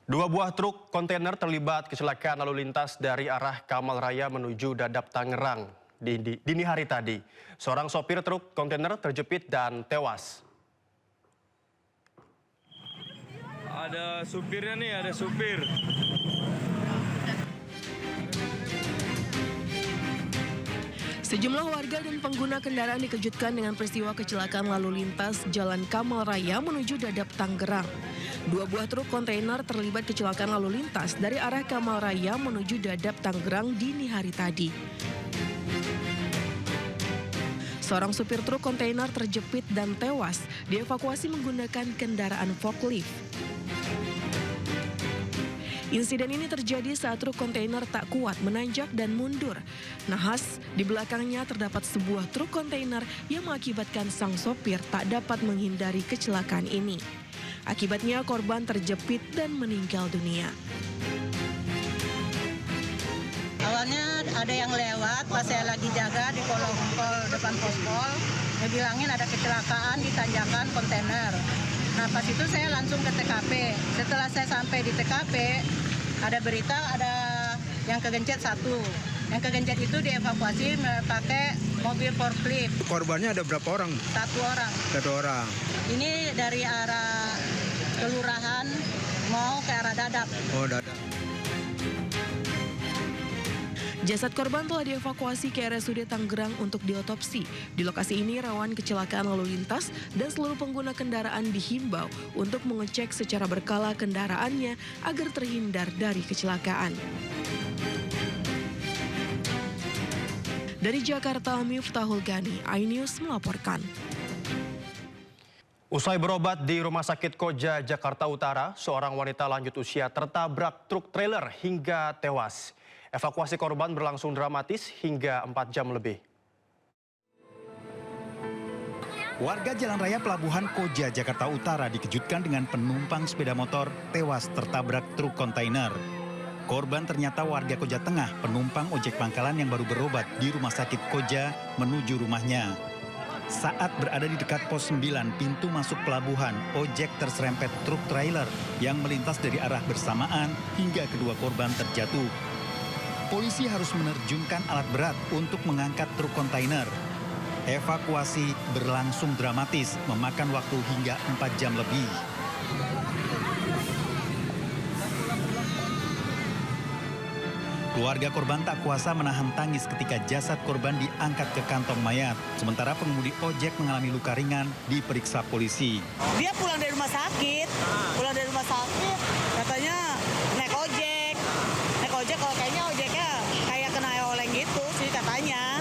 Dua buah truk kontainer terlibat kecelakaan lalu lintas dari arah Kamal Raya menuju Dadap Tangerang dini hari tadi. Seorang sopir truk kontainer terjepit dan tewas. Ada supirnya nih, ada supir. Sejumlah warga dan pengguna kendaraan dikejutkan dengan peristiwa kecelakaan lalu lintas Jalan Kamal Raya menuju Dadap Tangerang. Dua buah truk kontainer terlibat kecelakaan lalu lintas dari arah Kamal Raya menuju Dadap Tangerang dini hari tadi. Seorang supir truk kontainer terjepit dan tewas dievakuasi menggunakan kendaraan forklift. Insiden ini terjadi saat truk kontainer tak kuat menanjak dan mundur. Nahas, di belakangnya terdapat sebuah truk kontainer yang mengakibatkan sang sopir tak dapat menghindari kecelakaan ini. Akibatnya korban terjepit dan meninggal dunia. Awalnya ada yang lewat pas saya lagi jaga di kolong tol depan pospol. Dia bilangin ada kecelakaan di tanjakan kontainer. Nah pas itu saya langsung ke TKP. Setelah saya sampai di TKP, ada berita ada yang kegencet satu. Yang kegencet itu dievakuasi pakai mobil forklift. Korbannya ada berapa orang? Satu orang. Satu orang. Ini dari arah kelurahan mau ke arah Dadap. Oh, Dadap. Jasad korban telah dievakuasi ke RSUD Tangerang untuk diotopsi. Di lokasi ini rawan kecelakaan lalu lintas dan seluruh pengguna kendaraan dihimbau untuk mengecek secara berkala kendaraannya agar terhindar dari kecelakaan. Dari Jakarta, Miftahul Gani, iNews melaporkan. Usai berobat di Rumah Sakit Koja, Jakarta Utara, seorang wanita lanjut usia tertabrak truk trailer hingga tewas. Evakuasi korban berlangsung dramatis hingga 4 jam lebih. Warga Jalan Raya Pelabuhan Koja, Jakarta Utara dikejutkan dengan penumpang sepeda motor tewas tertabrak truk kontainer. Korban ternyata warga Koja Tengah, penumpang ojek pangkalan yang baru berobat di Rumah Sakit Koja menuju rumahnya. Saat berada di dekat pos 9 pintu masuk pelabuhan, ojek terserempet truk trailer yang melintas dari arah bersamaan hingga kedua korban terjatuh. Polisi harus menerjunkan alat berat untuk mengangkat truk kontainer. Evakuasi berlangsung dramatis, memakan waktu hingga 4 jam lebih. Keluarga korban tak kuasa menahan tangis ketika jasad korban diangkat ke kantong mayat. Sementara pengemudi ojek mengalami luka ringan diperiksa polisi. Dia pulang dari rumah sakit, katanya naik ojek kalau kayaknya ojeknya kayak kena oleng gitu sih katanya.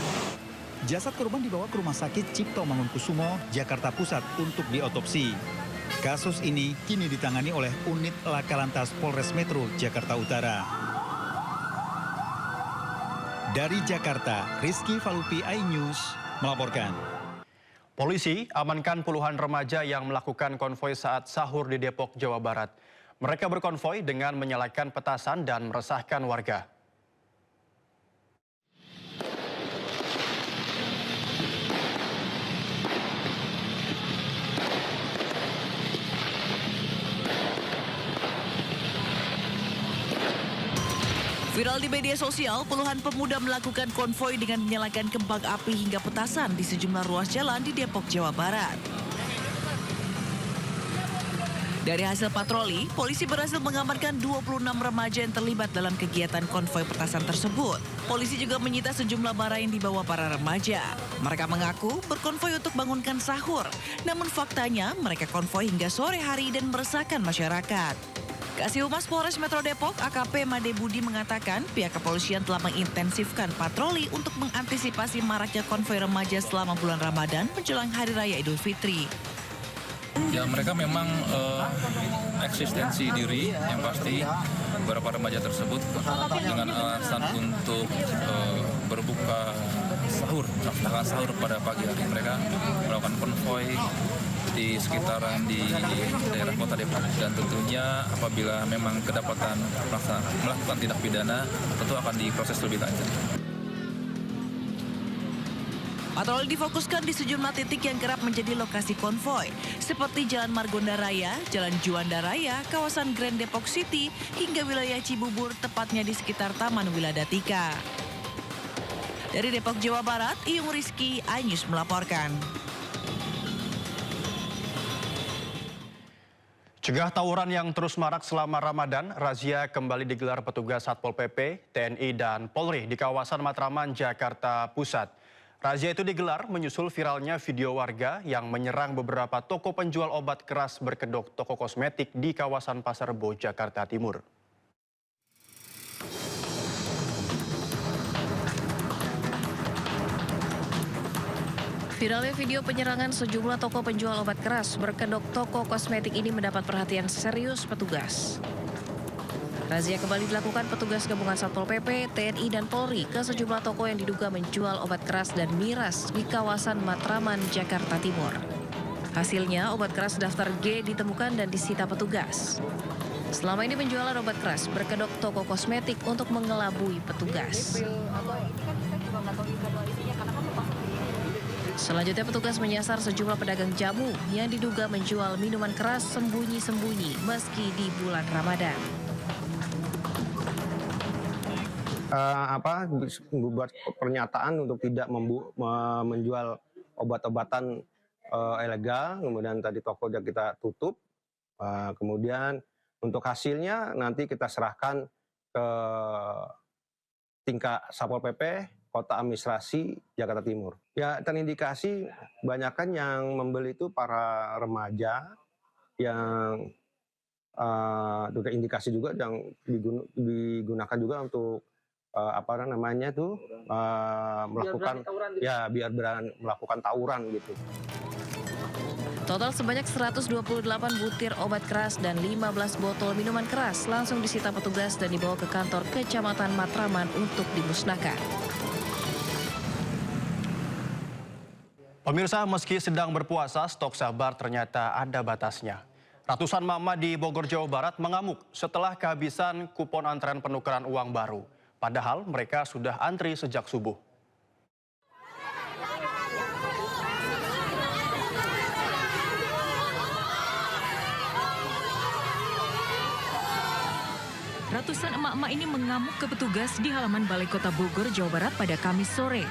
Jasad korban dibawa ke Rumah Sakit Cipto Mangunkusumo, Jakarta Pusat untuk diotopsi. Kasus ini kini ditangani oleh Unit Laka Lantas Polres Metro Jakarta Utara. Dari Jakarta, Rizky Falupi, iNews melaporkan. Polisi amankan puluhan remaja yang melakukan konvoi saat sahur di Depok, Jawa Barat. Mereka berkonvoi dengan menyalakan petasan dan meresahkan warga. Viral di media sosial, puluhan pemuda melakukan konvoi dengan menyalakan kembang api hingga petasan di sejumlah ruas jalan di Depok, Jawa Barat. Dari hasil patroli, polisi berhasil mengamankan 26 remaja yang terlibat dalam kegiatan konvoi petasan tersebut. Polisi juga menyita sejumlah barang yang dibawa para remaja. Mereka mengaku berkonvoi untuk bangunkan sahur, namun faktanya mereka konvoi hingga sore hari dan meresahkan masyarakat. Kasih Humas Polres Metro Depok, AKP Made Budi mengatakan pihak kepolisian telah mengintensifkan patroli untuk mengantisipasi maraknya konvoi remaja selama bulan Ramadan menjelang Hari Raya Idul Fitri. Ya mereka memang eksistensi diri yang pasti beberapa remaja tersebut dengan alasan untuk berbuka sahur, melakukan sahur pada pagi hari. Mereka melakukan konvoi di sekitaran di daerah kota Depok dan tentunya apabila memang kedapatan melakukan tindak pidana tentu akan diproses lebih lanjut. Patroli difokuskan di sejumlah titik yang kerap menjadi lokasi konvoi, seperti Jalan Margonda Raya, Jalan Juanda Raya, kawasan Grand Depok City, hingga wilayah Cibubur, tepatnya di sekitar Taman Wiladatika. Dari Depok, Jawa Barat, Iyung Rizky, iNews melaporkan. Cegah tawuran yang terus marak selama Ramadan, razia kembali digelar petugas Satpol PP, TNI, dan Polri di kawasan Matraman, Jakarta Pusat. Razia itu digelar menyusul viralnya video warga yang menyerang beberapa toko penjual obat keras berkedok toko kosmetik di kawasan Pasar Rebo, Jakarta Timur. Viralnya video penyerangan sejumlah toko penjual obat keras berkedok toko kosmetik ini mendapat perhatian serius petugas. Razia kembali dilakukan petugas gabungan Satpol PP, TNI, dan Polri ke sejumlah toko yang diduga menjual obat keras dan miras di kawasan Matraman, Jakarta Timur. Hasilnya, obat keras daftar G ditemukan dan disita petugas. Selama ini penjualan obat keras berkedok toko kosmetik untuk mengelabui petugas. Selanjutnya petugas menyasar sejumlah pedagang jamu yang diduga menjual minuman keras sembunyi-sembunyi meski di bulan Ramadan. Membuat pernyataan untuk tidak menjual obat-obatan ilegal, kemudian tadi toko kita tutup, kemudian untuk hasilnya nanti kita serahkan ke tingkat Satpol PP Kota Administrasi Jakarta Timur. Ya, terindikasi banyakkan yang membeli itu para remaja yang indikasi juga yang digunakan juga untuk melakukan biar berani melakukan tawuran gitu. Total sebanyak 128 butir obat keras dan 15 botol minuman keras langsung disita petugas dan dibawa ke kantor Kecamatan Matraman untuk dimusnahkan. Pemirsa, meski sedang berpuasa, stok sabar ternyata ada batasnya. Ratusan mama di Bogor, Jawa Barat mengamuk setelah kehabisan kupon antrean penukaran uang baru. Padahal mereka sudah antri sejak subuh. Ratusan emak-emak ini mengamuk ke petugas di halaman Balai Kota Bogor, Jawa Barat pada Kamis sore.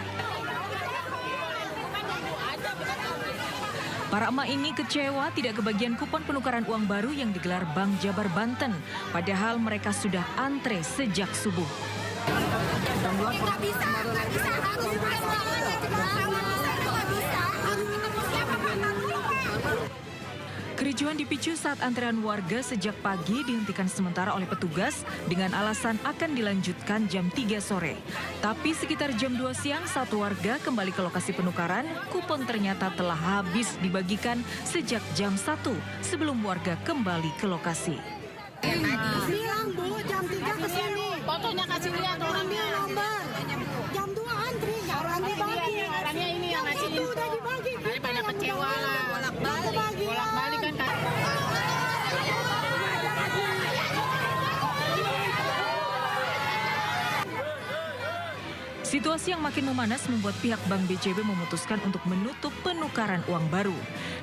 Para emak ini kecewa tidak kebagian kupon penukaran uang baru yang digelar Bank Jabar Banten. Padahal mereka sudah antre sejak subuh. Kericuhan dipicu saat antrean warga sejak pagi dihentikan sementara oleh petugas dengan alasan akan dilanjutkan jam 3 sore. Tapi sekitar jam 2 siang saat warga kembali ke lokasi penukaran, kupon ternyata telah habis dibagikan sejak jam 1 sebelum warga kembali ke lokasi. Bilang Bu, jam 3 ke sini. Fotonya kasih lihat orangnya. Jam 2 antri, orangnya bagi. Orangnya ini yang ngasih info. Udah dibagi. Tapi banyak kecewa lah. Bolak-balik kan. Situasi yang makin memanas membuat pihak Bank BJB memutuskan untuk menutup penukaran uang baru.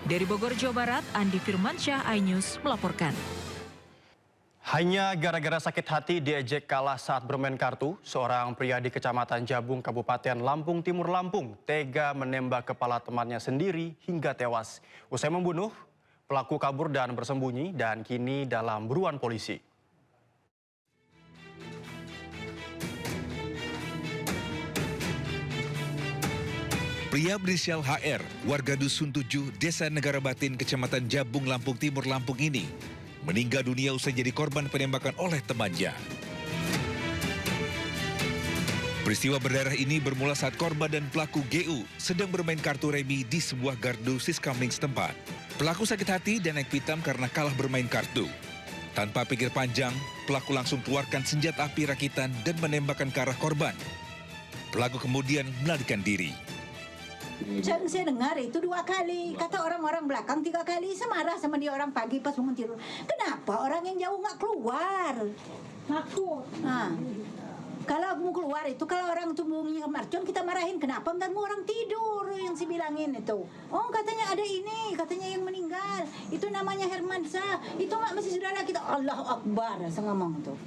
Dari Bogor, Jawa Barat, Andi Firmansyah, iNews melaporkan. Hanya gara-gara sakit hati diejek kalah saat bermain kartu, seorang pria di Kecamatan Jabung, Kabupaten Lampung Timur, Lampung, tega menembak kepala temannya sendiri hingga tewas. Usai membunuh, pelaku kabur dan bersembunyi dan kini dalam buruan polisi. Pria berinisial HR, warga Dusun 7, Desa Negara Batin, Kecamatan Jabung, Lampung Timur, Lampung ini meninggal dunia usai jadi korban penembakan oleh temannya. Peristiwa berdarah ini bermula saat korban dan pelaku GU sedang bermain kartu remi di sebuah gardu Siskamling setempat. Pelaku sakit hati dan naik pitam karena kalah bermain kartu. Tanpa pikir panjang, pelaku langsung keluarkan senjata api rakitan dan menembakkan ke arah korban. Pelaku kemudian melarikan diri. Saya dengar itu 2 kali. Kata orang-orang belakang 3 kali. Saya marah sama dia orang pagi pas bangun tidur. Kenapa orang yang jauh nggak keluar? Takut. Nah, Kalau mau keluar itu, kalau orang tuh mau mercon, kita marahin. Kenapa nggak mau orang tidur yang si bilangin itu? Oh, katanya ada ini, katanya yang meninggal. Itu namanya Hermansyah. Itu masih saudara kita. Allahu Akbar, saya ngomong tuh.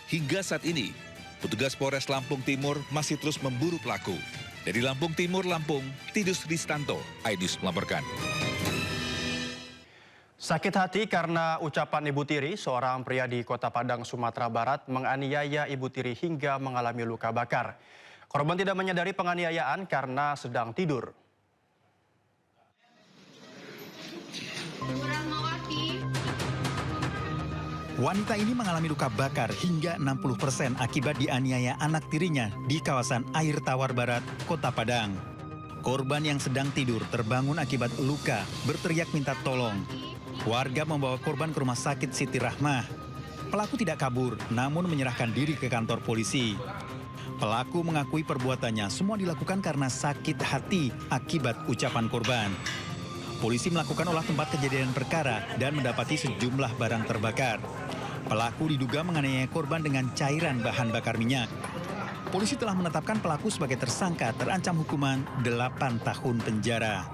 Hingga saat ini, petugas Polres Lampung Timur masih terus memburu pelaku. Dari Lampung Timur, Lampung, Tidus Ristanto, iNews melaporkan. Sakit hati karena ucapan Ibu Tiri, seorang pria di Kota Padang, Sumatera Barat menganiaya Ibu Tiri hingga mengalami luka bakar. Korban tidak menyadari penganiayaan karena sedang tidur. Wanita ini mengalami luka bakar hingga 60% akibat dianiaya anak tirinya di kawasan Air Tawar Barat, Kota Padang. Korban yang sedang tidur terbangun akibat luka, berteriak minta tolong. Warga membawa korban ke rumah sakit Siti Rahmah. Pelaku tidak kabur, namun menyerahkan diri ke kantor polisi. Pelaku mengakui perbuatannya semua dilakukan karena sakit hati akibat ucapan korban. Polisi melakukan olah tempat kejadian perkara dan mendapati sejumlah barang terbakar. Pelaku diduga menganiaya korban dengan cairan bahan bakar minyak. Polisi telah menetapkan pelaku sebagai tersangka terancam hukuman 8 tahun penjara.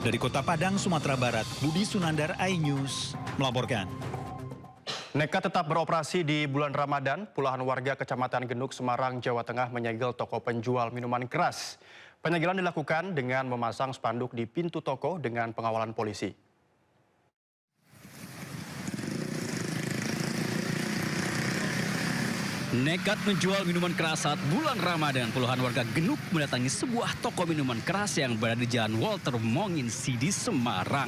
Dari Kota Padang, Sumatera Barat, Budi Sunandar, iNews melaporkan. Nekat tetap beroperasi di bulan Ramadan, puluhan warga Kecamatan Genuk, Semarang, Jawa Tengah menyegel toko penjual minuman keras. Penyegelan dilakukan dengan memasang spanduk di pintu toko dengan pengawalan polisi. Nekat menjual minuman keras saat bulan Ramadan, puluhan warga Genuk mendatangi sebuah toko minuman keras yang berada di Jalan Walter Monginsidi, Semarang.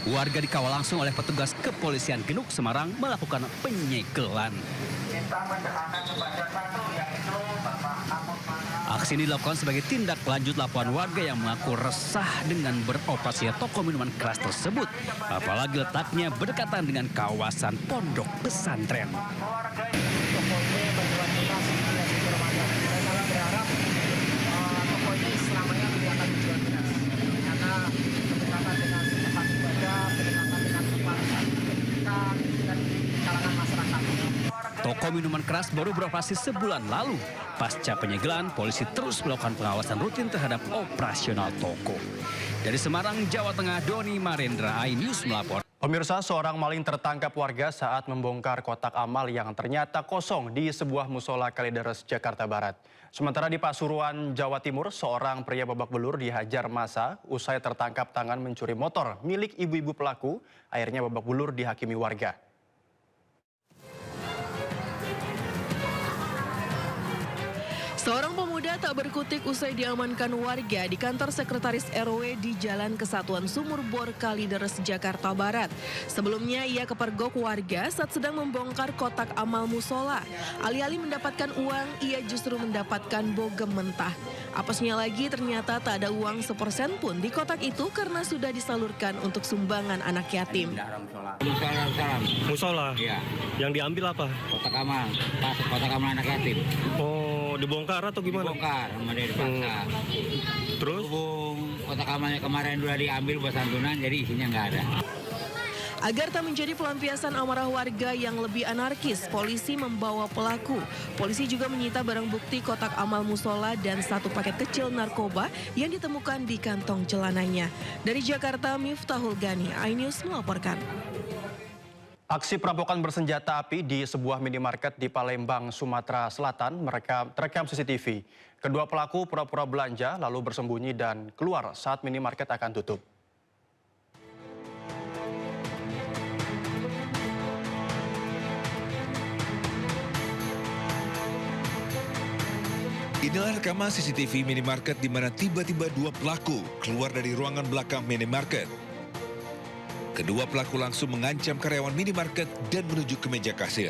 Warga dikawal langsung oleh petugas kepolisian Genuk, Semarang melakukan penyegelan. Aksi ini dilakukan sebagai tindak lanjut laporan warga yang mengaku resah dengan beroperasinya toko minuman keras tersebut, apalagi letaknya berdekatan dengan kawasan pondok pesantren. Toko minuman keras baru beroperasi sebulan lalu. Pasca penyegelan, polisi terus melakukan pengawasan rutin terhadap operasional toko. Dari Semarang, Jawa Tengah, Doni Marendra, iNews melapor. Pemirsa, seorang maling tertangkap warga saat membongkar kotak amal yang ternyata kosong di sebuah musola Kalideres, Jakarta Barat. Sementara di Pasuruan, Jawa Timur, seorang pria babak belur dihajar massa usai tertangkap tangan mencuri motor milik ibu-ibu pelaku, akhirnya babak belur dihakimi warga. Seorang pemuda tak berkutik usai diamankan warga di kantor sekretaris RW di Jalan Kesatuan Sumur Bor, Kalideres, Jakarta Barat. Sebelumnya ia kepergok warga saat sedang membongkar kotak amal musola. Alih-alih mendapatkan uang, ia justru mendapatkan bogem mentah. Apesnya lagi ternyata tak ada uang sepersen pun di kotak itu karena sudah disalurkan untuk sumbangan anak yatim. Musola? Iya. Yang diambil apa? Kotak amal, kotak amal anak yatim. Oh, dibongkar atau gimana? Dibongkar, sama dia dipaksa. Terus? Kotak amalnya kemarin udah diambil buat santunan, jadi isinya nggak ada. Agar tak menjadi pelampiasan amarah warga yang lebih anarkis, polisi membawa pelaku. Polisi juga menyita barang bukti kotak amal musola dan satu paket kecil narkoba yang ditemukan di kantong celananya. Dari Jakarta, Miftahul Gani, iNews melaporkan. Aksi perampokan bersenjata api di sebuah minimarket di Palembang, Sumatera Selatan terekam CCTV. Kedua pelaku pura-pura belanja lalu bersembunyi dan keluar saat minimarket akan tutup. Inilah rekaman CCTV minimarket di mana tiba-tiba dua pelaku keluar dari ruangan belakang minimarket. Kedua pelaku langsung mengancam karyawan minimarket dan menuju ke meja kasir.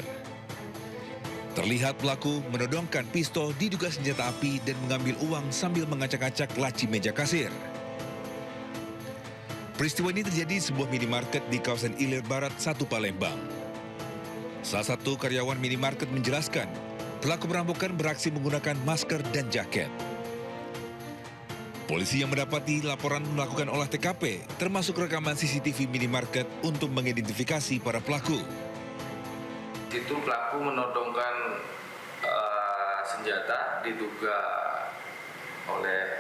Terlihat pelaku menodongkan pistol diduga senjata api dan mengambil uang sambil mengacak-acak laci meja kasir. Peristiwa ini terjadi di sebuah minimarket di kawasan Ilir Barat 1 Palembang. Salah satu karyawan minimarket menjelaskan, pelaku perampokan beraksi menggunakan masker dan jaket. Polisi yang mendapati laporan melakukan olah TKP, termasuk rekaman CCTV minimarket untuk mengidentifikasi para pelaku. Itu pelaku menodongkan senjata, diduga oleh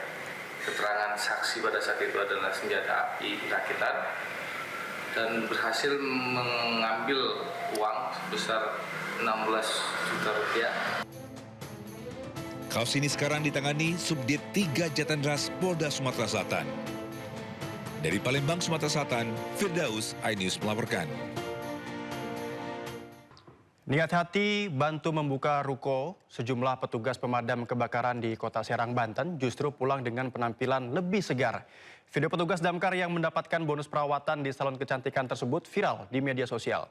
keterangan saksi pada saat itu adalah senjata api rakitan, dan berhasil mengambil uang sebesar 16 juta rupiah. Kasus ini sekarang ditangani Subdit 3 Jatanras Polda Sumatera Selatan. Dari Palembang, Sumatera Selatan, Firdaus, iNews melaporkan. Niat hati bantu membuka ruko, sejumlah petugas pemadam kebakaran di Kota Serang, Banten justru pulang dengan penampilan lebih segar. Video petugas damkar yang mendapatkan bonus perawatan di salon kecantikan tersebut viral di media sosial.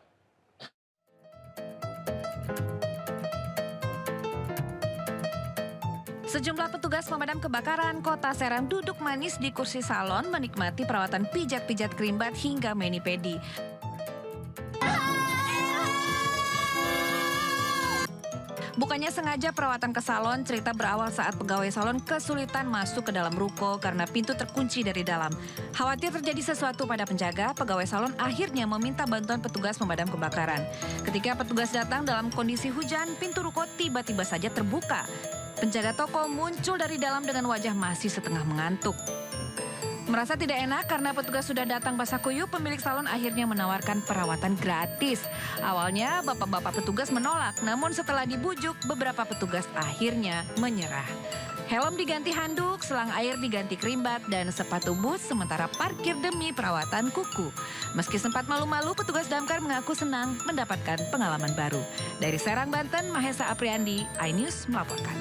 Sejumlah petugas pemadam kebakaran Kota Serang duduk manis di kursi salon menikmati perawatan pijat-pijat krimbat hingga mani-pedi. Bukannya sengaja perawatan ke salon, cerita berawal saat pegawai salon kesulitan masuk ke dalam ruko karena pintu terkunci dari dalam. Khawatir terjadi sesuatu pada penjaga, pegawai salon akhirnya meminta bantuan petugas pemadam kebakaran. Ketika petugas datang dalam kondisi hujan, pintu ruko tiba-tiba saja terbuka. Penjaga toko muncul dari dalam dengan wajah masih setengah mengantuk. Merasa tidak enak karena petugas sudah datang basah kuyup, pemilik salon akhirnya menawarkan perawatan gratis. Awalnya bapak-bapak petugas menolak, namun setelah dibujuk, beberapa petugas akhirnya menyerah. Helm diganti handuk, selang air diganti krimbat, dan sepatu boots sementara parkir demi perawatan kuku. Meski sempat malu-malu, petugas damkar mengaku senang mendapatkan pengalaman baru. Dari Serang, Banten, Mahesa Apriandi, iNews melaporkan.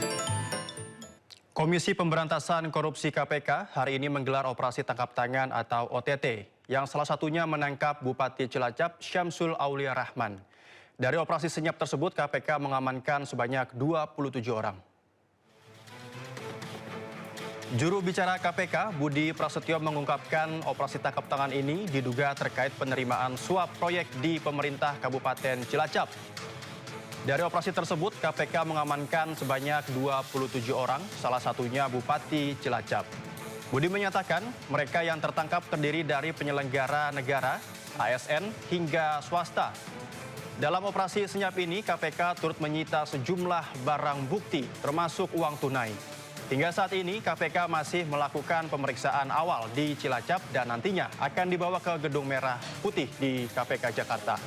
Komisi Pemberantasan Korupsi KPK hari ini menggelar operasi tangkap tangan atau OTT, yang salah satunya menangkap Bupati Cilacap Syamsul Aulia Rahman. Dari operasi senyap tersebut, KPK mengamankan sebanyak 27 orang. Juru bicara KPK, Budi Prasetyo, mengungkapkan operasi tangkap tangan ini diduga terkait penerimaan suap proyek di pemerintah Kabupaten Cilacap. Dari operasi tersebut, KPK mengamankan sebanyak 27 orang, salah satunya Bupati Cilacap. Budi menyatakan mereka yang tertangkap terdiri dari penyelenggara negara, ASN, hingga swasta. Dalam operasi senyap ini, KPK turut menyita sejumlah barang bukti, termasuk uang tunai. Hingga saat ini, KPK masih melakukan pemeriksaan awal di Cilacap dan nantinya akan dibawa ke Gedung Merah Putih di KPK Jakarta.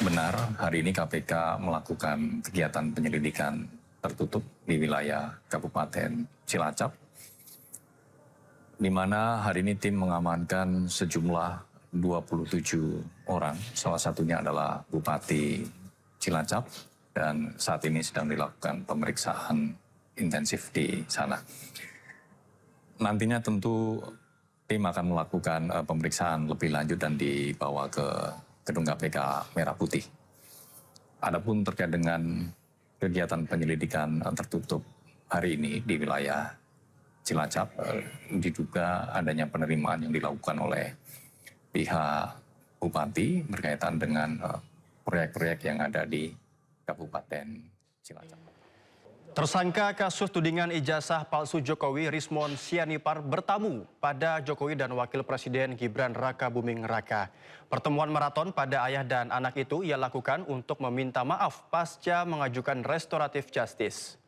Benar, hari ini KPK melakukan kegiatan penyelidikan tertutup di wilayah Kabupaten Cilacap, di mana hari ini tim mengamankan sejumlah 27 orang, salah satunya adalah Bupati Cilacap, dan saat ini sedang dilakukan pemeriksaan intensif di sana. Nantinya tentu tim akan melakukan pemeriksaan lebih lanjut dan dibawa ke Gedung KPK Merah Putih. Adapun terkait dengan kegiatan penyelidikan tertutup hari ini di wilayah Cilacap, diduga adanya penerimaan yang dilakukan oleh pihak Bupati berkaitan dengan proyek-proyek yang ada di Kabupaten Cilacap. Tersangka kasus tudingan ijazah palsu Jokowi, Rismon Sianipar, bertamu pada Jokowi dan Wakil Presiden Gibran Rakabuming Raka. Pertemuan maraton pada ayah dan anak itu ia lakukan untuk meminta maaf pasca mengajukan restoratif justice.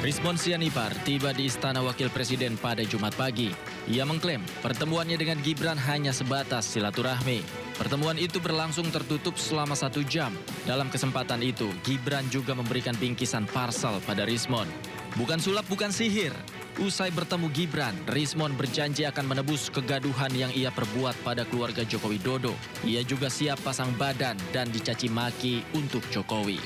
Rismon Sianipar tiba di Istana Wakil Presiden pada Jumat pagi. Ia mengklaim pertemuannya dengan Gibran hanya sebatas silaturahmi. Pertemuan itu berlangsung tertutup selama 1 jam. Dalam kesempatan itu, Gibran juga memberikan bingkisan parsel pada Rismon. Bukan sulap, bukan sihir. Usai bertemu Gibran, Rismon berjanji akan menebus kegaduhan yang ia perbuat pada keluarga Joko Widodo. Ia juga siap pasang badan dan dicaci maki untuk Jokowi.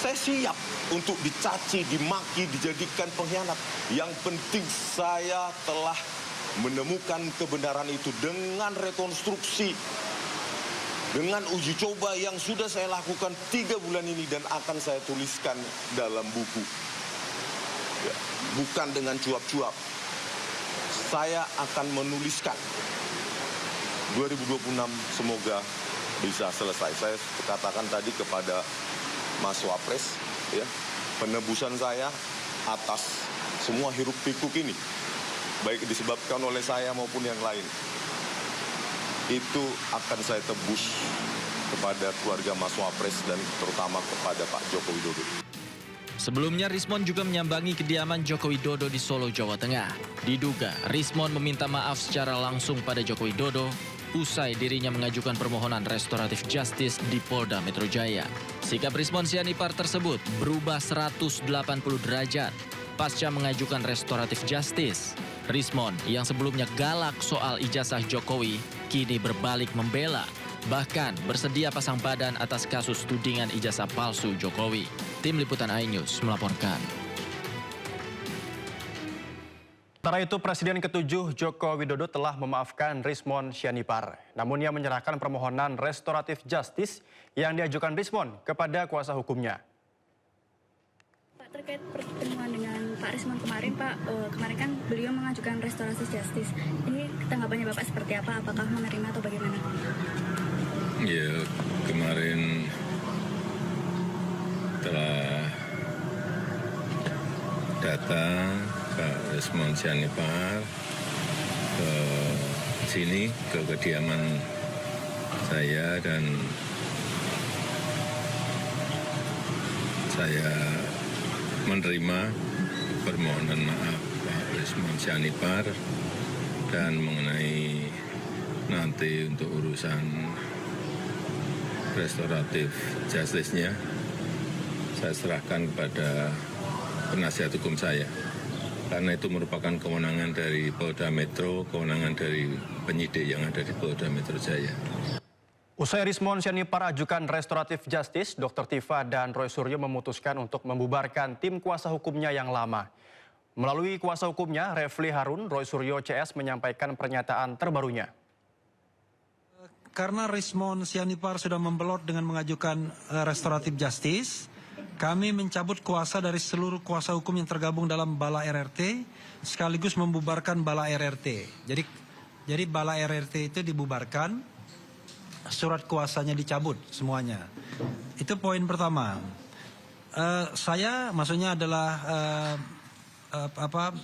Saya siap untuk dicaci, dimaki, dijadikan pengkhianat. Yang penting saya telah menemukan kebenaran itu dengan rekonstruksi, dengan uji coba yang sudah saya lakukan 3 bulan ini dan akan saya tuliskan dalam buku. Ya, bukan dengan cuap-cuap. Saya akan menuliskan 2026 semoga bisa selesai. Saya katakan tadi kepada Mas Wapres, ya, penebusan saya atas semua hiruk pikuk ini, baik disebabkan oleh saya maupun yang lain, itu akan saya tebus kepada keluarga Mas Wapres dan terutama kepada Pak Joko Widodo. Sebelumnya Rismon juga menyambangi kediaman Joko Widodo di Solo, Jawa Tengah. Diduga Rismon meminta maaf secara langsung pada Joko Widodo usai dirinya mengajukan permohonan restoratif justice di Polda Metro Jaya. Sikap Rismon Sianipar tersebut berubah 180 derajat pasca mengajukan restoratif justice. Rismon yang sebelumnya galak soal ijazah Jokowi kini berbalik membela, bahkan bersedia pasang badan atas kasus tudingan ijazah palsu Jokowi. Tim Liputan iNews melaporkan. Sementara itu, Presiden ke-7 Joko Widodo telah memaafkan Rismon Sianipar. Namun ia menyerahkan permohonan restoratif justice yang diajukan Rismon kepada kuasa hukumnya. Pak, terkait pertemuan dengan Pak Rismon kemarin, Pak, kemarin kan beliau mengajukan restoratif justice. Ini tanggapannya Bapak seperti apa? Apakah menerima atau bagaimana? Ya, kemarin telah datang Pak Rismon Sianipar ke sini, ke kediaman saya, dan saya menerima permohonan maaf Pak Rismon Sianipar, dan mengenai nanti untuk urusan restoratif justice-nya saya serahkan kepada penasihat hukum saya. Karena itu merupakan kewenangan dari Polda Metro, kewenangan dari penyidik yang ada di Polda Metro Jaya. Usai Rismon Sianipar ajukan restoratif justice, Dr. Tifa dan Roy Suryo memutuskan untuk membubarkan tim kuasa hukumnya yang lama. Melalui kuasa hukumnya, Refli Harun, Roy Suryo CS menyampaikan pernyataan terbarunya. Karena Rismon Sianipar sudah membelot dengan mengajukan restoratif justice, kami mencabut kuasa dari seluruh kuasa hukum yang tergabung dalam Bala RRT, sekaligus membubarkan Bala RRT. Jadi Bala RRT itu dibubarkan, surat kuasanya dicabut semuanya. Itu poin pertama. Saya, maksudnya adalah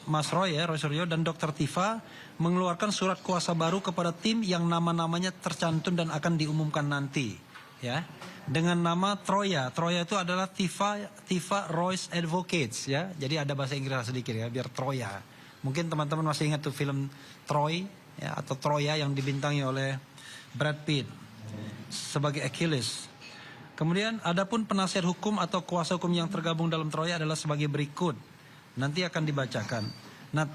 Mas Roy Suryo dan Dr. Tifa mengeluarkan surat kuasa baru kepada tim yang nama-namanya tercantum dan akan diumumkan nanti, ya. Dengan nama Troya. Troya itu adalah Tifa Royce Advocates, ya. Jadi ada bahasa Inggris sedikit, ya, biar Troya. Mungkin teman-teman masih ingat tuh film Troy, ya, atau Troya yang dibintangi oleh Brad Pitt sebagai Achilles. Kemudian adapun penasihat hukum atau kuasa hukum yang tergabung dalam Troya adalah sebagai berikut. Nanti akan dibacakan. Nah,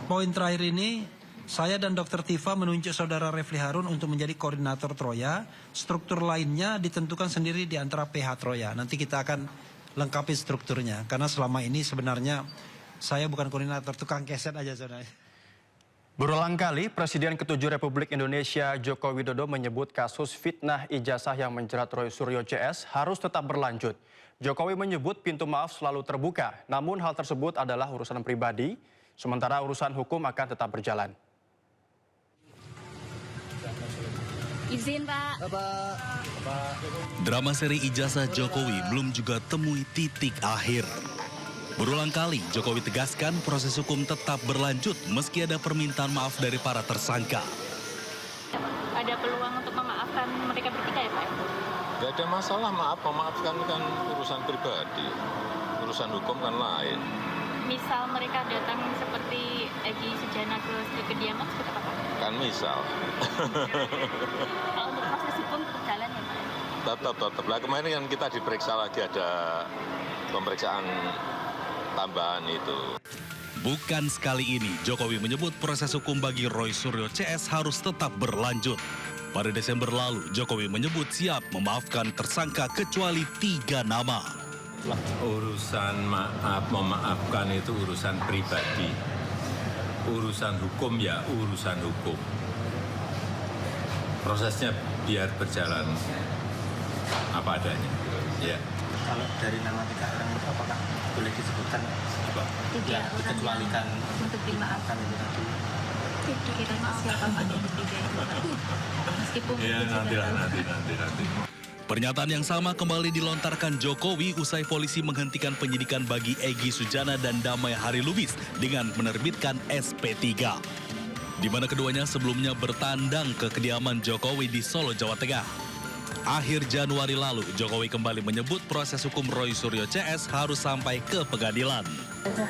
poin terakhir ini, saya dan Dr. Tifa menunjuk saudara Refli Harun untuk menjadi koordinator Troya. Struktur lainnya ditentukan sendiri di antara PH Troya. Nanti kita akan lengkapi strukturnya. Karena selama ini sebenarnya saya bukan koordinator, tukang keset aja sebenarnya. Berulang kali, Presiden ke-7 Republik Indonesia Joko Widodo menyebut kasus fitnah ijazah yang menjerat Roy Suryo CS harus tetap berlanjut. Jokowi menyebut pintu maaf selalu terbuka, namun hal tersebut adalah urusan pribadi, sementara urusan hukum akan tetap berjalan. Izin, Pak. Drama seri ijazah Jokowi belum juga temui titik akhir. Berulang kali Jokowi tegaskan proses hukum tetap berlanjut meski ada permintaan maaf dari para tersangka. Ada peluang untuk memaafkan mereka bertiga ya, Pak? Gak ada masalah, memaafkan kan urusan pribadi. Urusan hukum kan lain. Misal mereka datang seperti Egy Sujana ke kediaman seperti apa, Pak? Kan misal. Kalau untuk proses hukum berjalan ya, Pak? Tetap. Lah kemarin kan kita diperiksa lagi, ada pemeriksaan tambahan itu. Bukan sekali ini Jokowi menyebut proses hukum bagi Roy Suryo CS harus tetap berlanjut. Pada Desember lalu, Jokowi menyebut siap memaafkan tersangka kecuali 3 nama. Urusan memaafkan itu urusan pribadi. Urusan hukum ya urusan hukum. Prosesnya biar berjalan apa adanya. Ya. Kalau dari nama 3 orang itu apakah boleh disebutkan apa? Ya, dikecualikan untuk dimaafkan itu tadi. Kira-kira siapa Pak yang bertiga itu? Meskipun ya nanti. Pernyataan yang sama kembali dilontarkan Jokowi usai polisi menghentikan penyidikan bagi Egy Sujana dan Damai Harilubis dengan menerbitkan SP3. Di mana keduanya sebelumnya bertandang ke kediaman Jokowi di Solo, Jawa Tengah. Akhir Januari lalu, Jokowi kembali menyebut proses hukum Roy Suryo CS harus sampai ke pengadilan.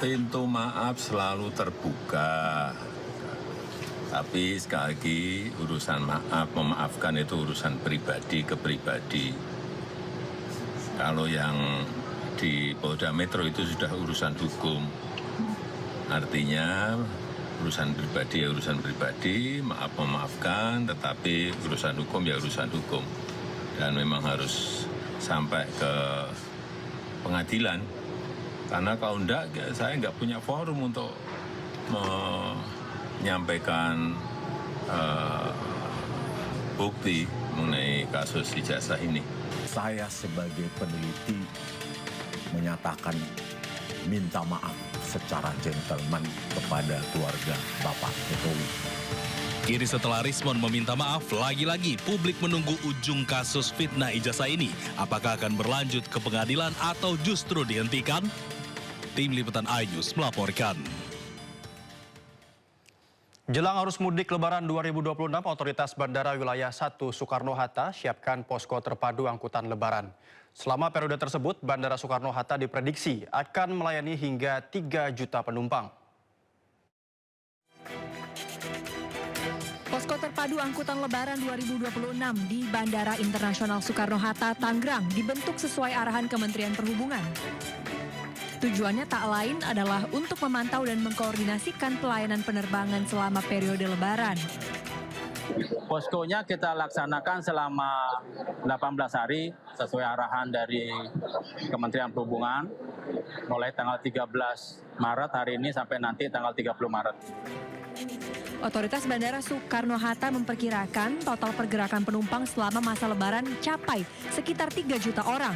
Pintu maaf selalu terbuka. Tapi sekali lagi urusan maaf, memaafkan itu urusan pribadi ke pribadi. Kalau yang di Polda Metro itu sudah urusan hukum. Artinya urusan pribadi ya urusan pribadi, maaf memaafkan, tetapi urusan hukum ya urusan hukum. Dan memang harus sampai ke pengadilan. Karena kalau enggak, saya enggak punya forum untuk menyampaikan bukti mengenai kasus ijazah ini. Saya sebagai peneliti menyatakan minta maaf secara gentleman kepada keluarga Bapak Jokowi. Kini setelah Rismon meminta maaf, lagi-lagi publik menunggu ujung kasus fitnah ijazah ini. Apakah akan berlanjut ke pengadilan atau justru dihentikan? Tim Liputan iNews melaporkan. Jelang arus mudik Lebaran 2026, otoritas Bandara Wilayah 1 Soekarno-Hatta siapkan posko terpadu angkutan Lebaran. Selama periode tersebut, Bandara Soekarno-Hatta diprediksi akan melayani hingga 3 juta penumpang. Posko terpadu angkutan Lebaran 2026 di Bandara Internasional Soekarno-Hatta, Tangerang dibentuk sesuai arahan Kementerian Perhubungan. Tujuannya tak lain adalah untuk memantau dan mengkoordinasikan pelayanan penerbangan selama periode Lebaran. Poskonya kita laksanakan selama 18 hari sesuai arahan dari Kementerian Perhubungan mulai tanggal 13 Maret hari ini sampai nanti tanggal 30 Maret. Otoritas Bandara Soekarno-Hatta memperkirakan total pergerakan penumpang selama masa Lebaran capai sekitar 3 juta orang.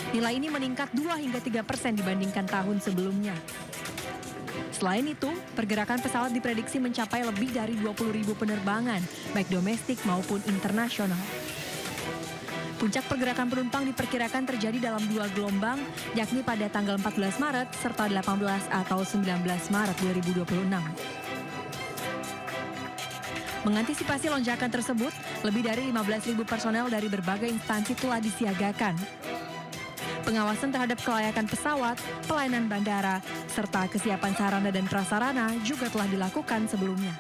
Nilai ini meningkat 2 hingga 3% dibandingkan tahun sebelumnya. Selain itu, pergerakan pesawat diprediksi mencapai lebih dari 20.000 penerbangan, baik domestik maupun internasional. Puncak pergerakan penumpang diperkirakan terjadi dalam 2 gelombang, yakni pada tanggal 14 Maret serta 18 atau 19 Maret 2026. Mengantisipasi lonjakan tersebut, lebih dari 15.000 personel dari berbagai instansi telah disiagakan. Pengawasan terhadap kelayakan pesawat, pelayanan bandara, serta kesiapan sarana dan prasarana juga telah dilakukan sebelumnya.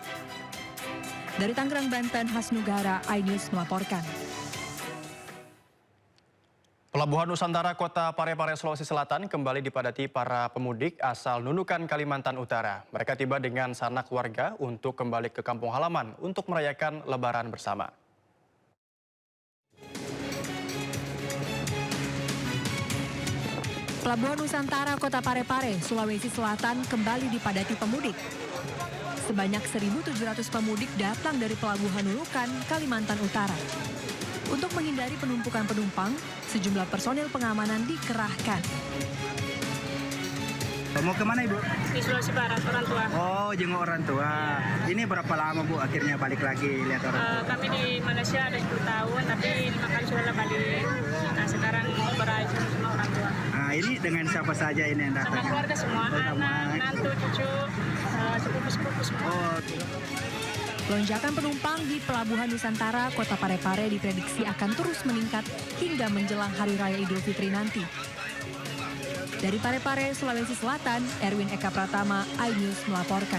Dari Tangerang, Banten, Hasnugara, iNews melaporkan. Pelabuhan Nusantara Kota Parepare, Sulawesi Selatan kembali dipadati para pemudik asal Nunukan, Kalimantan Utara. Mereka tiba dengan sanak keluarga untuk kembali ke kampung halaman untuk merayakan Lebaran bersama. Pelabuhan Nusantara Kota Parepare, Sulawesi Selatan kembali dipadati pemudik. Sebanyak 1.700 pemudik datang dari Pelabuhan Nunukan, Kalimantan Utara. Untuk menghindari penumpukan penumpang, sejumlah personil pengamanan dikerahkan. Mau kemana Ibu? Di Sulawesi Barat, orang tua. Oh, jenguk orang tua. Ini berapa lama Bu akhirnya balik lagi lihat orang tua? Kami di Malaysia ada 10 tahun, tapi 5 kali sudah balik. Nah, sekarang mau beraja sama orang tua. Nah, ini dengan siapa saja ini yang datang? Sama keluarga semua, anak, menantu, cucu, sepupu-sepupu semua. Oh. Lonjakan penumpang di Pelabuhan Nusantara Kota Parepare diprediksi akan terus meningkat hingga menjelang Hari Raya Idul Fitri nanti. Dari Parepare, Sulawesi Selatan, Erwin Eka Pratama, iNews melaporkan.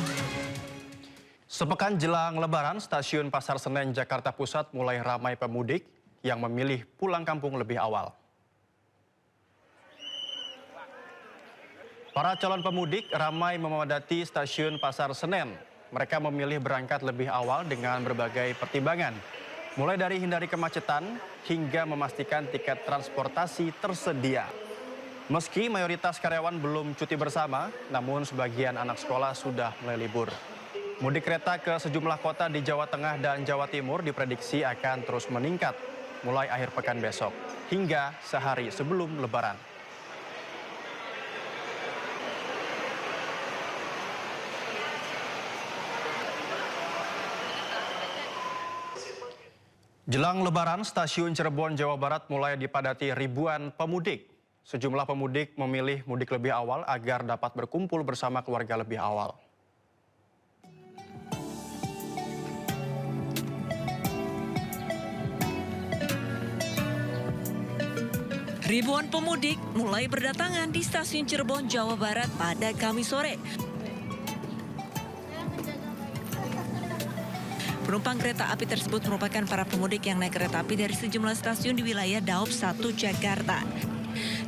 Sepekan jelang Lebaran, stasiun Pasar Senen, Jakarta Pusat mulai ramai pemudik yang memilih pulang kampung lebih awal. Para calon pemudik ramai memadati stasiun Pasar Senen. Mereka memilih berangkat lebih awal dengan berbagai pertimbangan. Mulai dari hindari kemacetan hingga memastikan tiket transportasi tersedia. Meski mayoritas karyawan belum cuti bersama, namun sebagian anak sekolah sudah mulai libur. Mudik kereta ke sejumlah kota di Jawa Tengah dan Jawa Timur diprediksi akan terus meningkat mulai akhir pekan besok hingga sehari sebelum Lebaran. Jelang Lebaran, stasiun Cirebon, Jawa Barat mulai dipadati ribuan pemudik. Sejumlah pemudik memilih mudik lebih awal agar dapat berkumpul bersama keluarga lebih awal. Ribuan pemudik mulai berdatangan di stasiun Cirebon, Jawa Barat pada Kamis sore. Penumpang kereta api tersebut merupakan para pemudik yang naik kereta api dari sejumlah stasiun di wilayah Daob 1 Jakarta.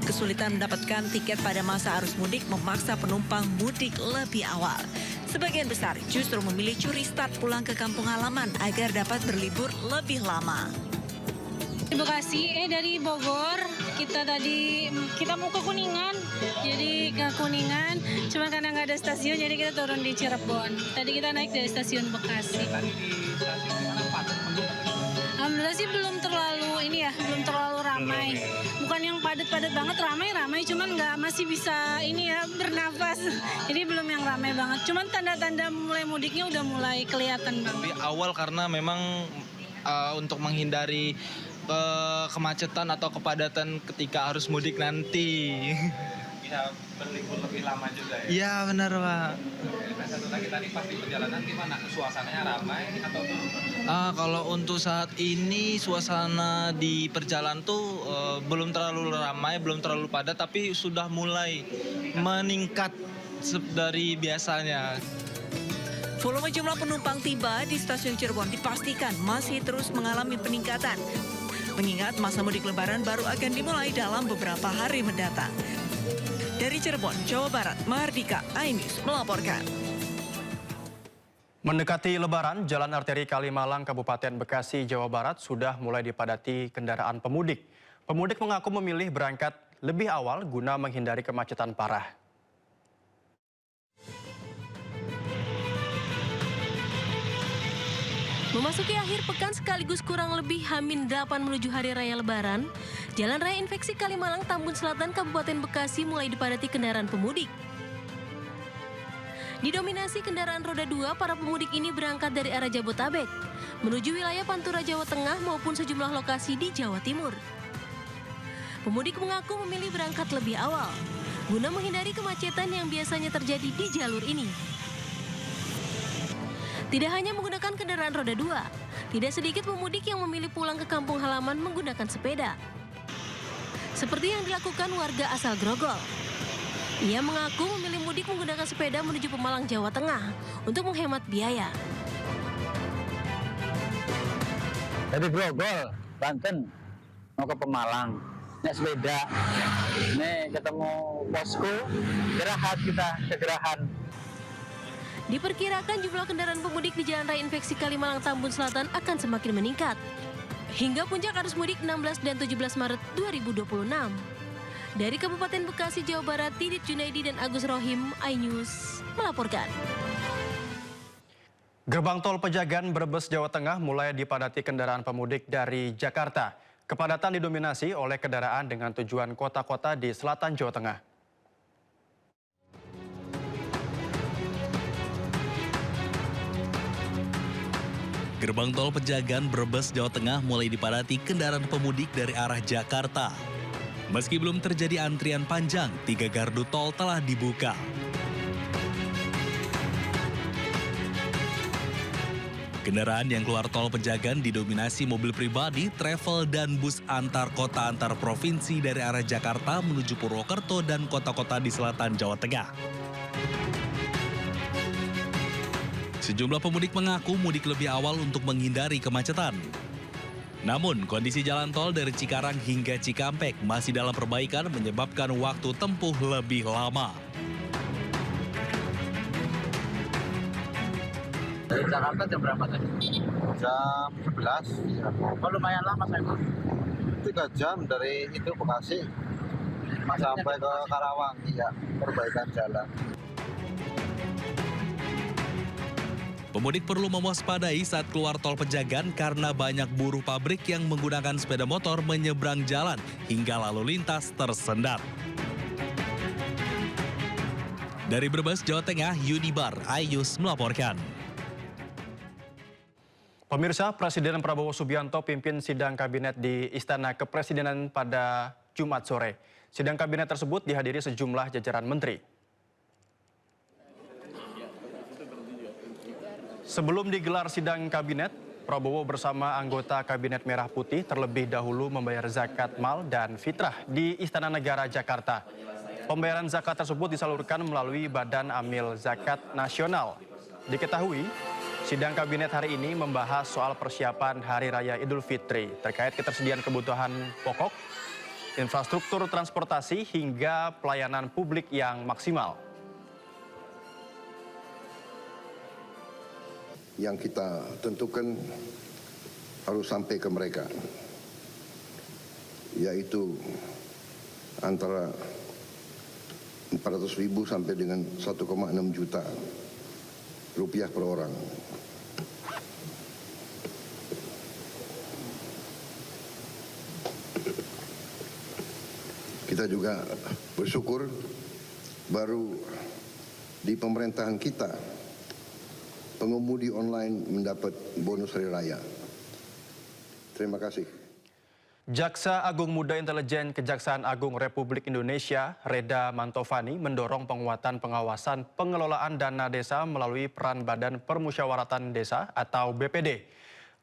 Kesulitan mendapatkan tiket pada masa arus mudik memaksa penumpang mudik lebih awal. Sebagian besar justru memilih curi start pulang ke kampung halaman agar dapat berlibur lebih lama. Di Bekasi, dari Bogor, kita mau ke Kuningan, jadi ke Kuningan, cuma karena nggak ada stasiun, jadi kita turun di Cirebon. Tadi kita naik dari stasiun Bekasi. Alhamdulillah sih belum terlalu ramai. Bukan yang padat-padat banget, ramai, cuman masih bisa bernafas. Jadi belum yang ramai banget. Cuman tanda-tanda mulai mudiknya udah mulai kelihatan banget. Di awal karena memang untuk menghindari kemacetan atau kepadatan ketika arus mudik nanti. Bisa berlibur lebih lama juga ya? Iya benar Pak. Satu lagi tadi pas di perjalanan gimana? Suasananya ramai atau? Kalau untuk saat ini suasana di perjalanan tuh belum terlalu ramai, belum terlalu padat, tapi sudah mulai meningkat dari biasanya. Volume jumlah penumpang tiba di stasiun Cirebon dipastikan masih terus mengalami peningkatan. Mengingat masa mudik Lebaran baru akan dimulai dalam beberapa hari mendatang. Dari Cirebon, Jawa Barat, Mahardika, iNews melaporkan. Mendekati Lebaran, Jalan Arteri Kalimalang, Kabupaten Bekasi, Jawa Barat sudah mulai dipadati kendaraan pemudik. Pemudik mengaku memilih berangkat lebih awal guna menghindari kemacetan parah. Memasuki akhir pekan sekaligus kurang lebih H-8 menuju Hari Raya Lebaran, Jalan Raya Infeksi Kalimalang, Tambun Selatan, Kabupaten Bekasi mulai dipadati kendaraan pemudik. Didominasi kendaraan roda 2, para pemudik ini berangkat dari arah Jabotabek, menuju wilayah Pantura, Jawa Tengah maupun sejumlah lokasi di Jawa Timur. Pemudik mengaku memilih berangkat lebih awal, guna menghindari kemacetan yang biasanya terjadi di jalur ini. Tidak hanya menggunakan kendaraan roda 2, tidak sedikit pemudik yang memilih pulang ke kampung halaman menggunakan sepeda. Seperti yang dilakukan warga asal Grogol. Ia mengaku memilih mudik menggunakan sepeda menuju Pemalang, Jawa Tengah untuk menghemat biaya. Dari Grogol, Banten, mau ke Pemalang, naik sepeda. Ini ketemu posko, Gerahan kita ke Gerahan. Diperkirakan jumlah kendaraan pemudik di Jalan Raya Infeksi Kalimalang, Tambun Selatan akan semakin meningkat. Hingga puncak arus mudik 16 dan 17 Maret 2026. Dari Kabupaten Bekasi, Jawa Barat, Didit Junaidi dan Agus Rohim, iNews melaporkan. Gerbang tol Pejagan, Brebes, Jawa Tengah mulai dipadati kendaraan pemudik dari Jakarta. Kepadatan didominasi oleh kendaraan dengan tujuan kota-kota di selatan Jawa Tengah. Gerbang tol Pejagan, Brebes, Jawa Tengah mulai dipadati kendaraan pemudik dari arah Jakarta. Meski belum terjadi antrian panjang, 3 gardu tol telah dibuka. Kendaraan yang keluar tol Pejagan didominasi mobil pribadi, travel, dan bus antar kota antar provinsi dari arah Jakarta menuju Purwokerto dan kota-kota di selatan Jawa Tengah. Sejumlah pemudik mengaku mudik lebih awal untuk menghindari kemacetan. Namun, kondisi jalan tol dari Cikarang hingga Cikampek masih dalam perbaikan menyebabkan waktu tempuh lebih lama. Dari Jakarta jam berapa tadi? Jam 11. Oh, lumayan lama saya. 3 jam dari itu Bekasi sampai ke Karawang. Iya, perbaikan jalan. Pemudik perlu mewaspadai saat keluar tol Pejagan karena banyak buruh pabrik yang menggunakan sepeda motor menyeberang jalan hingga lalu lintas tersendat. Dari Brebes, Jawa Tengah, Yunibar, iNews melaporkan. Pemirsa, Presiden Prabowo Subianto pimpin sidang kabinet di Istana Kepresidenan pada Jumat sore. Sidang kabinet tersebut dihadiri sejumlah jajaran menteri. Sebelum digelar sidang kabinet, Prabowo bersama anggota Kabinet Merah Putih terlebih dahulu membayar zakat mal dan fitrah di Istana Negara Jakarta. Pembayaran zakat tersebut disalurkan melalui Badan Amil Zakat Nasional. Diketahui, sidang kabinet hari ini membahas soal persiapan Hari Raya Idul Fitri terkait ketersediaan kebutuhan pokok, infrastruktur transportasi hingga pelayanan publik yang maksimal. Yang kita tentukan harus sampai ke mereka, yaitu antara 400.000 sampai dengan 1,6 juta rupiah per orang. Kita juga bersyukur baru di pemerintahan kita pengemudi online mendapat bonus hari raya. Terima kasih. Jaksa Agung Muda Intelijen Kejaksaan Agung Republik Indonesia, Reda Mantovani, mendorong penguatan pengawasan pengelolaan dana desa melalui peran Badan Permusyawaratan Desa atau BPD.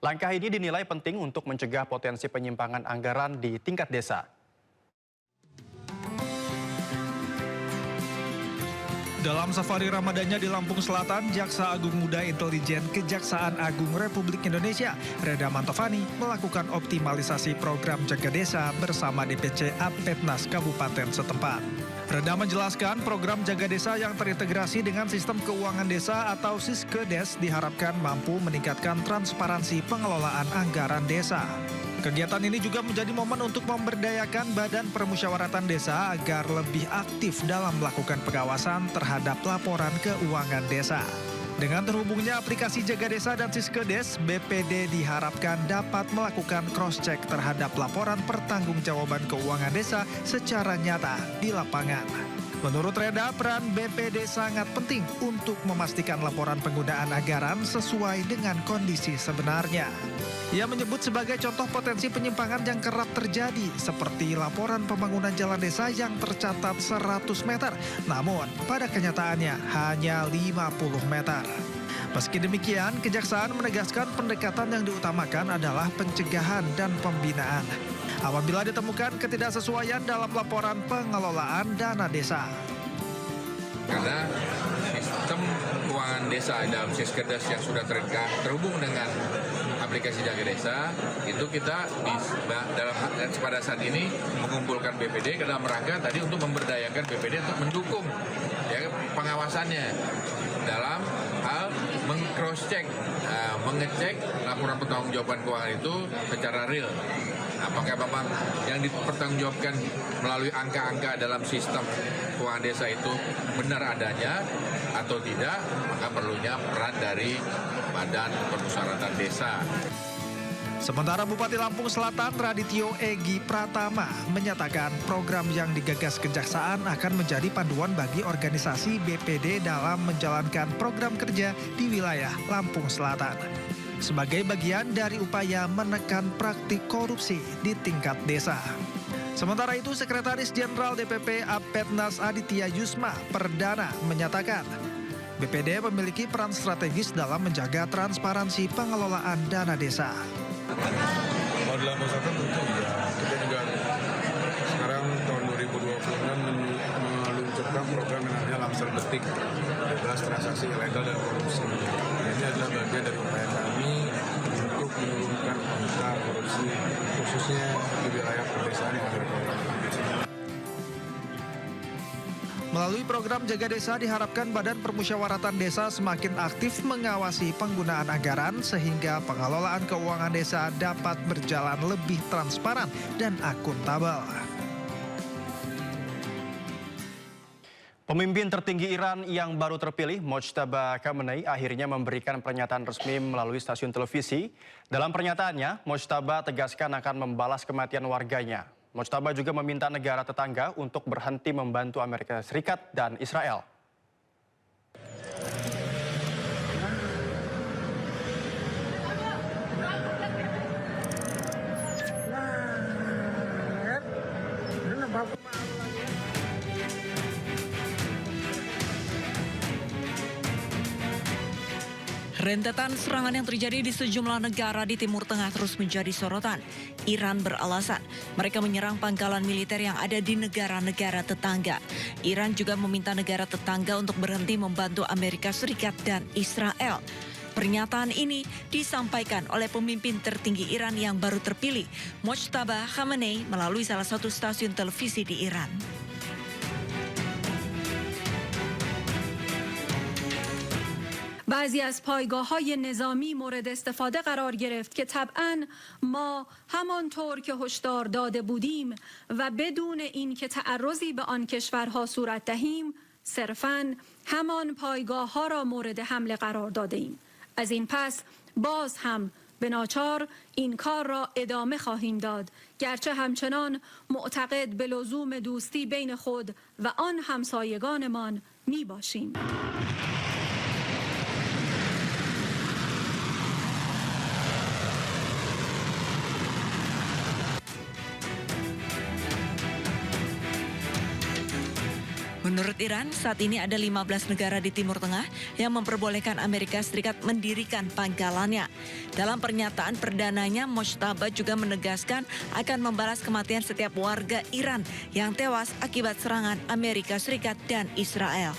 Langkah ini dinilai penting untuk mencegah potensi penyimpangan anggaran di tingkat desa. Dalam safari Ramadannya di Lampung Selatan, Jaksa Agung Muda Intelijen Kejaksaan Agung Republik Indonesia, Reda Mantovani, melakukan optimalisasi program Jaga Desa bersama DPC Apetnas Kabupaten setempat. Reda menjelaskan program Jaga Desa yang terintegrasi dengan Sistem Keuangan Desa atau Siskedes diharapkan mampu meningkatkan transparansi pengelolaan anggaran desa. Kegiatan ini juga menjadi momen untuk memberdayakan Badan Permusyawaratan Desa agar lebih aktif dalam melakukan pengawasan terhadap laporan keuangan desa. Dengan terhubungnya aplikasi Jaga Desa dan Siskedes, BPD diharapkan dapat melakukan cross-check terhadap laporan pertanggungjawaban keuangan desa secara nyata di lapangan. Menurut Reda, peran BPD sangat penting untuk memastikan laporan penggunaan anggaran sesuai dengan kondisi sebenarnya. Ia menyebut sebagai contoh potensi penyimpangan yang kerap terjadi, seperti laporan pembangunan jalan desa yang tercatat 100 meter, namun pada kenyataannya hanya 50 meter. Meski demikian, Kejaksaan menegaskan pendekatan yang diutamakan adalah pencegahan dan pembinaan. Apabila ditemukan ketidaksesuaian dalam laporan pengelolaan dana desa. Karena sistem keuangan desa dalam Siskedes yang sudah terhubung dengan aplikasi Jaga Desa, itu kita pada saat ini mengumpulkan BPD dalam rangka tadi untuk memberdayakan BPD untuk mendukung ya, pengawasannya dalam hal meng-cross-check, mengecek laporan pertanggungjawaban keuangan itu secara real. Apakah memang yang dipertanggungjawabkan melalui angka-angka dalam sistem keuangan desa itu benar adanya atau tidak, maka perlunya peran dari Badan Permusyawaratan Desa. Sementara Bupati Lampung Selatan Radityo Egi Pratama menyatakan program yang digagas Kejaksaan akan menjadi panduan bagi organisasi BPD dalam menjalankan program kerja di wilayah Lampung Selatan. Sebagai bagian dari upaya menekan praktik korupsi di tingkat desa. Sementara itu, Sekretaris Jenderal DPP Apetnas Aditya Yusma Perdana menyatakan, BPD memiliki peran strategis dalam menjaga transparansi pengelolaan dana desa. Kalau dalam masyarakat tentu ya, kita juga sekarang tahun 2026 meluncurkan program yang namanya Lamsel Detik, bebas transaksi ilegal dan korupsi. Ini adalah bagian dari upaya kami untuk menurunkan angka korupsi, khususnya di wilayah pedesaan yang ada di Melalui program Jaga Desa diharapkan Badan Permusyawaratan Desa semakin aktif mengawasi penggunaan anggaran sehingga pengelolaan keuangan desa dapat berjalan lebih transparan dan akuntabel. Pemimpin tertinggi Iran yang baru terpilih, Mojtaba Khamenei, akhirnya memberikan pernyataan resmi melalui stasiun televisi. Dalam pernyataannya, Mojtaba tegaskan akan membalas kematian warganya. Mojtaba juga meminta negara tetangga untuk berhenti membantu Amerika Serikat dan Israel. Rentetan serangan yang terjadi di sejumlah negara di Timur Tengah terus menjadi sorotan. Iran beralasan mereka menyerang pangkalan militer yang ada di negara-negara tetangga. Iran juga meminta negara tetangga untuk berhenti membantu Amerika Serikat dan Israel. Pernyataan ini disampaikan oleh pemimpin tertinggi Iran yang baru terpilih, Mojtaba Khamenei, melalui salah satu stasiun televisi di Iran. بعضی از پایگاه‌های نظامی مورد استفاده قرار گرفت که طبعاً ما همانطور که هشدار داده بودیم و بدون اینکه تعرضی به آن کشورها صورت دهیم صرفاً همان پایگاه‌ها را مورد حمله قرار داده ایم. از این پس باز هم به ناچار این کار را ادامه خواهیم داد، گرچه همچنان معتقد به لزوم دوستی بین خود و آن همسایگانمان می باشیم. Menurut Iran, saat ini ada 15 negara di Timur Tengah yang memperbolehkan Amerika Serikat mendirikan pangkalannya. Dalam pernyataan perdananya, Mojtaba juga menegaskan akan membalas kematian setiap warga Iran yang tewas akibat serangan Amerika Serikat dan Israel.